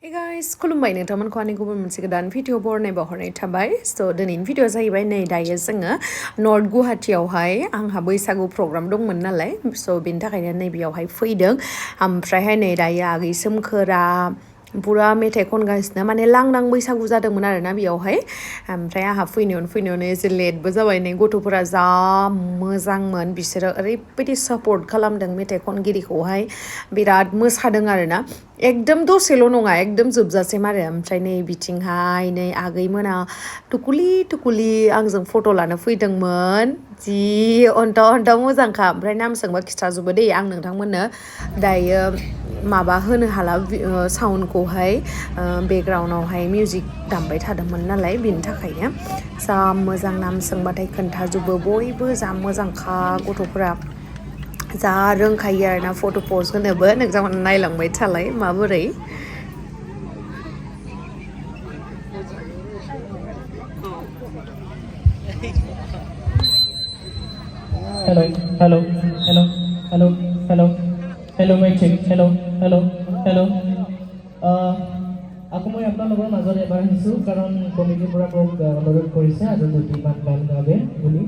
Hey guys, खुलुमबाय नोंथांमोनखौ आंनि गुबुन मोनसे गोदान भिडिअ बरनायबा हरनाय थाबाय दिनैनि भिडिअ जाहैबाय नै दायो जोङो नर्थ गुवाहाटीयावहाय आंहा बैसागु प्रग्राम दंमोन नालाय बेनि थाखायनो नैबेयावहाय फैदों ओमफ्रायहाय नै दायो आगै सोमखोरा पुरा मेथाइ खनगासिनो माने लांदां बैसागु जादोंमोन आरोना बेयावहाय ओमफ्राय आंहा फैनायावनो एसे लेटबो जाबाय नै गथ'फोरा जा मोजांमोन बिसोरो ओरैबायदि सापर्ट खालामदों मेथाइ खनगिरिखौहाय बिराद मोसादों आरोना एकदम दसेल' नङा एकदम जोबजासिम आरो ओमफ्राय नै बिथिंहाय नै आगैमोना टुकुलि आंजों फट' लानो फैदोंमोन जि अन्थाव मोजांखा ओमफ्राय नाम सोंबा खिथाजोबो दे आं नोंथांमोननो दायो माबा होनो हाला साउन्डखौहाय बेकग्राउन्डआवहाय मिउजिक दामबाय थादोंमोन नालाय बेनि थाखायनो जा मोजां नाम सोंबाथाय खोन्थाजोबो बयबो जा मोजांखा गथ'फोरा जा रोंखायो आरोना फट' पस्ट होनोबो नोंथांमोना नायलांबाय थालाय माबोरै Hello, my check. Hello. Aku mau apna logo mazor ebar hisu karon committee pura মোক অনুরোধ কৰিছে আৰু দুটিমান গান গাবে বুলি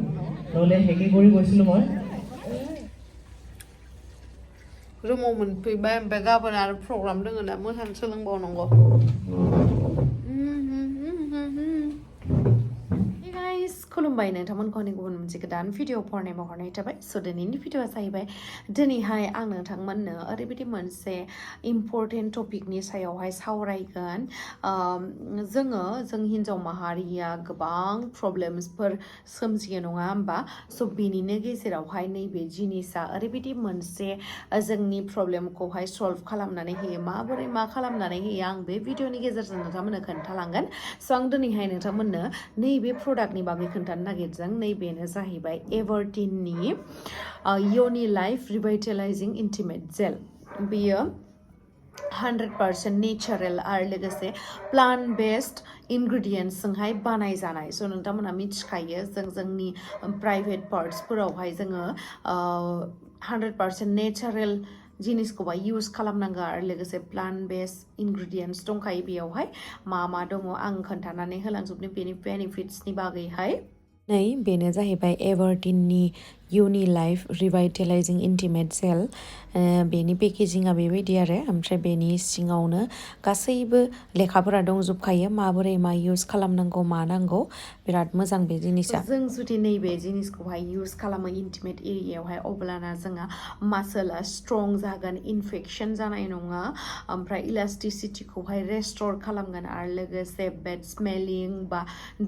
নহলে হেকি কৰি গৈছিলো মই रुमाव मोनफैबाय ओमफ्राय गाबोन आरो प्रग्राम दङ ना मोसानो सोलोंबावनांगौ खुलुमबाय नोंथांमोनखौ आंनि गुबुन मोनसे गोदान भिडिअ फरायनाय हरनाय थाबाय दिनैनि भिडिअआ जाहैबाय दिनैहाय आं नोंथांमोननो ओरैबायदि मोनसे इम्परटेन्ट टपिकनि सायावहाय सावरायगोन जों हिन्जाव माहारिया गोबां प्रब्लेम्सफोर सोमजियो नङा होमबा बेनिनो गेजेरावहाय नैबे जिनिसा ओरैबायदि मोनसे जोंनि प्रब्लेमखौहाय सल्भ खालामनानै होयो माबोरै मा खालामनानै होयो आं बे भिडिअनि गेजेरजों नोंथांमोननो खोन्थालांगोन आं दिनैहाय नोंथांमोननो नैबे प्रडाक्टनि बागै खोन्थानो नागिरदों नैबेनो जाहैबाय एभारटिननि Yonilife Revitalizing Intimate Gel बेयो 100% नेचारेल आरो लोगोसे प्लान्ट बेस्ड इनग्रेडियेन्ट्सजोंहाय बानायजानाय नोंथांमोना मिथिखायो जोंनि प्राइभेट पार्ट्सफोरावहाय जोङो 100% नेचारेल जिनिसखौहाय इउज खालामनांगौ आरो लोगोसे प्लान्ट बेस्ड इनग्रेडियेन्ट्स दंखायो बेयावहाय मा दङ आं खोन्थानानै होलांजोबनो बेनि बेनिफिट्सनि बागैहाय नै बेनो जाहैबाय एभारटिननि Yonilife Revitalizing Intimate Gel बेनि पेकेजिंआ बेबायदि आरो ओमफ्राय बेनि सिङावनो गासैबो लेखाफोरा दंजोबखायो माबोरै मा इउज खालामनांगौ मा नांगौ बिराद मोजां बे जिनिसा जों जुदि नैबे जिनिसखौहाय इउज खालामो इन्टिमेट एरियायावहाय अब्लाना जोंहा मासोला स्ट्रं जागोन इनफेक्सन जानाय नङा ओमफ्राय इलास्टिसिटिखौहाय रेस्ट'र खालामगोन आरो लोगोसे बेड स्मेलिं बा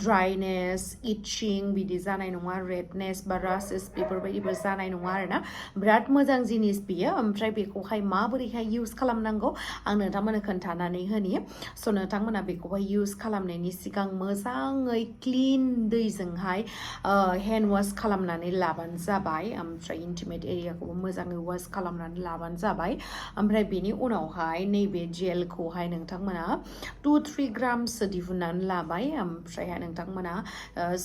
ड्राइनेस इचिं बिदि जानाय नङा रेडनेस बा रासेस बेफोरबायदिबो जानाय नङा आरोना बिराद मोजां जिनिस बियो ओमफ्राय बेखौहाय माबोरैहाय इउज खालामनांगौ आं नोंथांमोननो खोन्थानानै होनि नोंथांमोना बेखौहाय इउज खालामनायनि सिगां मोजाङै क्लिन दैजोंहाय हेन्ड वाश खालामनानै लाबानो जाबाय ओमफ्राय इन्टिमेट एरियाखौबो मोजाङै वाश खालामनानै लाबानो जाबाय ओमफ्राय बेनि उनावहाय नैबे जेलखौहाय नोंथांमोना 2-3 ग्रामसो दिहुननानै लाबाय ओमफ्रायहाय नोंथांमोना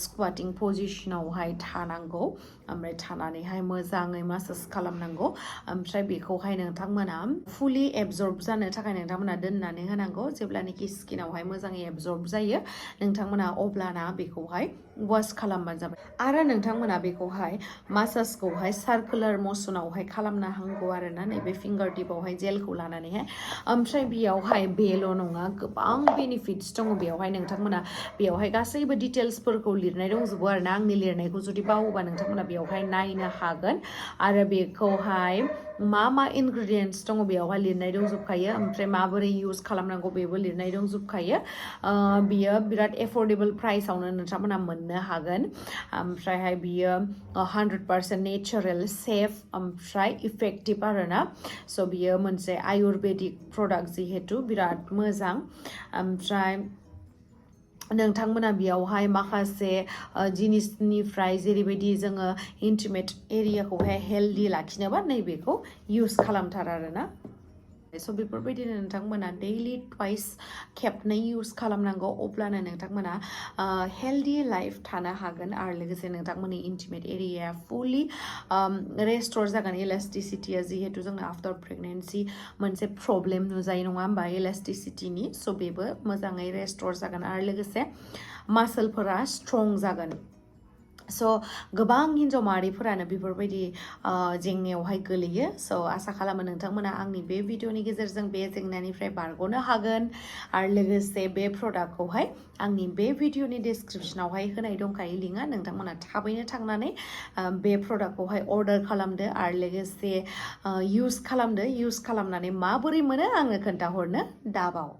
स्क्वाटिं पजिशनावहाय थानांगौ ओमफ्राय थानानैहाय मोजाङै मासाज खालामनांगौ ओमफ्राय बेखौहाय नोंथांमोना फुलि एबजर्ब जानो थाखाय नोंथांमोना दोननानै होनांगौ जेब्लानोखि स्किनावहाय मोजाङै एबजर्ब जायो नोंथांमोना अब्लाना बेखौहाय वाश खालामबानो जाबाय आरो नोंथांमोना बेखौहाय मासाजखौहाय सार्कुलार मसनावहाय खालामनो हांगौ आरोना नैबे फिंगार टिपावहाय जेलखौ लानानैहाय ओमफ्राय बेयावहाय बेल' नङा गोबां बेनिफिट्स दङ बेयावहाय नोंथांमोना बेयावहाय गासैबो डिटेल्सफोरखौ लिरनाय दंजोबो आरोना आंनि लिरनायखौ जुदि बावोबा नोंथांमोना बेयावहाय नायनो हागोन आरो बेखौहाय मा इनग्रेडियेन्ट्स दङ बेयावहाय लिरनाय दंजोबखायो ओमफ्राय माबोरै इउज खालामनांगौ बेबो लिरनाय दंजोबखायो बियो बिराद एफर्डेबल प्राइसआवनो नोंथांमोना मोननो हागोन ओमफ्रायहाय बियो 100% नेचारेल सेफ ओमफ्राय इफेक्टिभ आरोना बियो मोनसे आयुर्वेदिक प्रडाक्ट जिहेतु बिराद मोजां ओमफ्राय नोंथांमोना बेयावहाय माखासे जिनिसनिफ्राय जेरैबायदि जोङो इन्टिमेट एरियाखौहाय हेल्दि लाखिनोबा नैबेखौ इउज खालामथार आरोना स' बेफोरबायदिनो नोंथांमोना डेइलि ट्वाइस खेबनै इउज खालामनांगौ अब्लानो नोंथांमोना हेल्दि लाइफ थानो हागोन आरो लोगोसे नोंथांमोननि इन्टिमेट एरियाया फुलि रेस्ट'र जागोन इलास्टिसिटिया जिहेतु जोंना आफ्टार प्रेगनेन्सि मोनसे प्रब्लेम नुजायो नङा होमबा इलास्टिसिटिनि स' बेबो मोजाङै रेस्ट'र जागोन आरो लोगोसे मासोलफोरा स्ट्रं जागोन स' गोबां हिन्जाव माहारिफोरानो बेफोरबायदि जेंनायावहाय गोलैयो स' आसा खालामो नोंथांमोना आंनि बे भिडिअनि गेजेरजों बे जेंनानिफ्राय बारग'नो हागोन आरो लोगोसे बे प्रडाक्टखौहाय आंनि बे भिडिअनि डिसक्रिपसनावहाय होनाय दंखायो लिंकआ नोंथांमोना थाबैनो थांनानै बे प्रडाक्टखौहाय अर्डार खालामदो आरो लोगोसे इउज खालामदो इउज खालामनानै माबोरै मोनो आंनो खोन्थाहरनो दाबाव